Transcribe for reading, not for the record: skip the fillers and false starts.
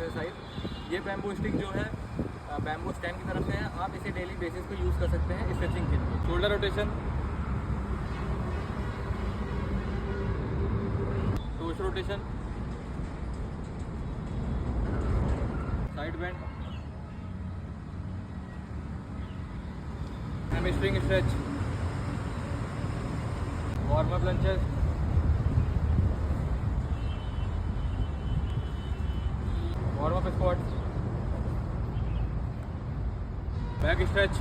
Exercise. ये bamboo stick जो है बैम्बू स्टैंड की तरफ से है, आप इसे डेली बेसिस पे यूज़ कर सकते हैं स्ट्रेचिंग के लिए। Shoulder rotation, toes rotation, side bend, hamstring stretch, warm up lunges, warm up squats, back stretch,